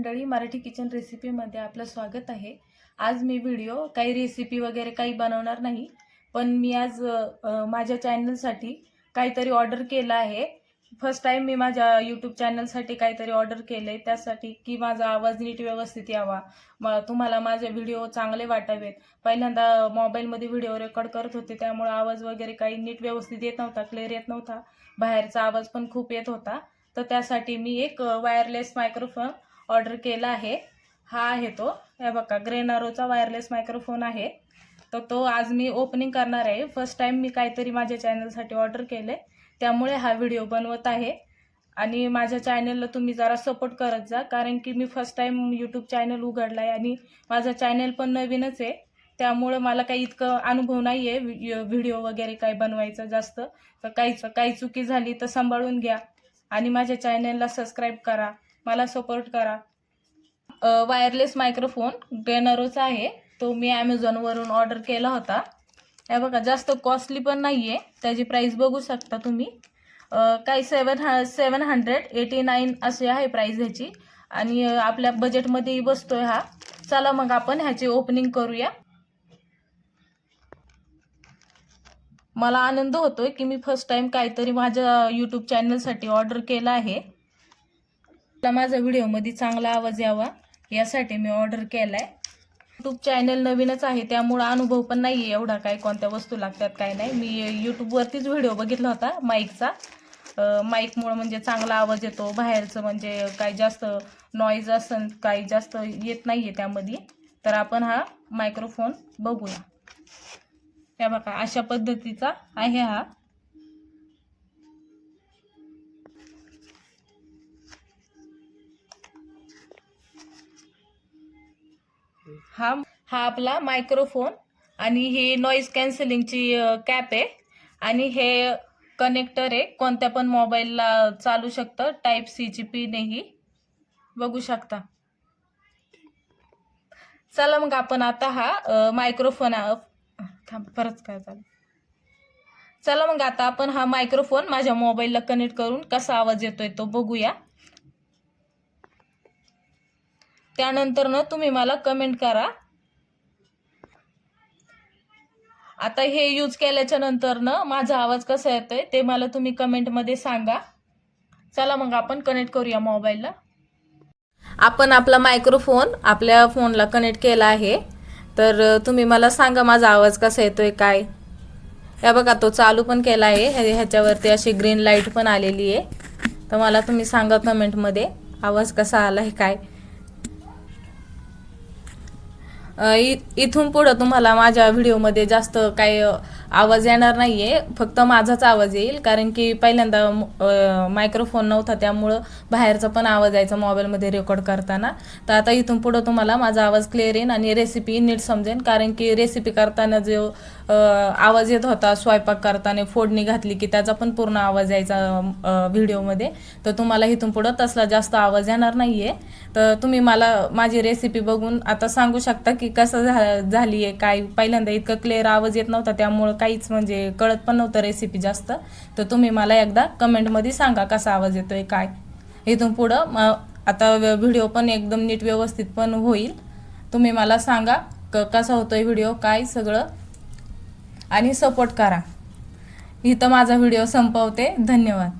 मंडळी, मराठी किचन रेसिपीमध्ये आपलं स्वागत आहे। आज मी काही रेसिपी वगैरे काही बनवणार नाही, पण मी आज माझ्या चॅनलसाठी काहीतरी ऑर्डर केलं आहे। फर्स्ट टाइम मी माझ्या यूट्यूब चॅनलसाठी काहीतरी ऑर्डर केलंय, त्यासाठी की माझा आवाज नीट व्यवस्थित यावा, तुम्हाला माझे व्हिडिओ चांगले वाटावेत। पहिल्यांदा मोबाईलमध्ये व्हिडिओ रेकॉर्ड करत होते, त्यामुळे आवाज वगैरे काही नीट व्यवस्थित येत नव्हता, क्लिअर येत नव्हता, बाहेरचा आवाज पण खूप येत होता। तर त्यासाठी मी एक वायरलेस मायक्रोफोन ऑर्डर केला आहे। हा आहे तो, हे बघा, ग्रेनारोचा वायरलेस मायक्रोफोन आहे। तर तो आज मी ओपनिंग करणार आहे। फर्स्ट टाइम मी काहीतरी माझ्या चॅनलसाठी ऑर्डर केले, त्यामुळे हा व्हिडिओ बनवत आहे। आणि माझ्या चॅनलला तुम्ही जरा सपोर्ट करत जा, कारण की मी फर्स्ट टाइम यूट्यूब चॅनल उघडला आहे आणि माझा चॅनल पण नवीनच आहे, त्यामुळे मला काही इतकं अनुभव नाही आहे व्हिडिओ वगैरे काही बनवायचा जास्त। तर काही चुकी झाली तर सांभाळून घ्या आणि माझ्या चॅनलला सबस्क्राईब करा, मला सपोर्ट करा। वायरलेस मायक्रोफोन ग्रेनारोचा आहे, तो मी ॲमेझॉनवरून ऑर्डर केला होता। हे बघा, जास्त कॉस्टली पण नाही आहे, त्याची प्राईस बघू शकता तुम्ही। काही 789 असे आहे प्राईस ह्याची, आणि आपल्या बजेटमध्येही बसतोय हा। चला मग आपण ह्याची ओपनिंग करूया। मला आनंद होतोय की मी फर्स्ट टाइम काहीतरी माझ्या यूट्यूब चॅनलसाठी ऑर्डर केला आहे। माझा व्हिडिओमध्ये चांगला आवाज यावा यासाठी मी ऑर्डर केलाय। यूट्यूब चॅनल नवीनच आहे, त्यामुळे अनुभव पण नाही आहे एवढा, काय कोणत्या वस्तू लागतात काय नाही। मी यूट्यूबवरतीच व्हिडिओ बघितला होता माईकचा, माईकमुळे म्हणजे चांगला आवाज येतो, बाहेरचं म्हणजे काही जास्त नॉईज असेल काही जास्त येत नाही आहे त्यामध्ये। तर आपण हा मायक्रोफोन बघूया। हे बघा, अशा पद्धतीचा आहे हा। हा आपला मायक्रोफोन, आणि ही नॉइज कॅन्सलिंगची कॅप आहे, आणि हे कनेक्टर आहे, कोणत्या पण मोबाईलला चालू शकतं। टाईप सी ची पिन आहे ही, बघू शकता। चला मग आपण आता हा मायक्रोफोन परत काय झालं, चला मग आता आपण हा मायक्रोफोन माझ्या मोबाईलला कनेक्ट करून कसा आवाज येतोय तो बघूया। त्यानंतर ना तुम्ही मला कमेंट करा। आता हे यूज केल्याच्या नंतर ना माझा आवाज कसा येतोय ते मला तुम्ही कमेंटमध्ये सांगा। चला मग आपण कनेक्ट करूया मोबाईलला। आपण आपला मायक्रोफोन आपल्या फोनला कनेक्ट केला आहे, तर तुम्ही मला सांगा माझा आवाज कसा येतोय काय। हे बघा, तो चालू पण केला आहे, ह्याच्यावरती अशी ग्रीन लाईट पण आलेली आहे। तर मला तुम्ही सांगा कमेंटमध्ये आवाज कसा आलाय काय। इथून पुढे तुम्हाला माझ्या व्हिडिओमध्ये जास्त काही आवाज येणार नाहीये, फक्त माझाच आवाज येईल, कारण की पहिल्यांदा मायक्रोफोन नव्हता, त्यामुळं बाहेरचा पण आवाज यायचा मोबाईलमध्ये रेकॉर्ड करताना। तर आता इथून पुढे तुम्हाला माझा आवाज क्लिअर येईल आणि रेसिपी नीट समजेल, कारण की रेसिपी करताना जो आवाज येत होता स्वयंपाक करताना, फोडणी घातली की त्याचा पण पूर्ण आवाज यायचा व्हिडिओमध्ये, तर तुम्हाला इथून पुढे तसला जास्त आवाज येणार नाहीये। तर तुम्ही मला माझी रेसिपी बघून आता सांगू शकता की कसं झाली आहे काय। पहिल्यांदा इतकं क्लिअर आवाज येत नव्हता, त्यामुळे काहीच म्हणजे कळत पण नव्हतं रेसिपी जास्त। तर तुम्ही मला एकदा कमेंटमध्ये सांगा कसा आवाज येतोय काय। इथून पुढं आता व्हिडिओ पण एकदम नीट व्यवस्थित पण होईल। तुम्ही मला सांगा कसा होतोय व्हिडिओ काय सगळं, आणि सपोर्ट करा। इथं माझा व्हिडिओ संपवते, धन्यवाद।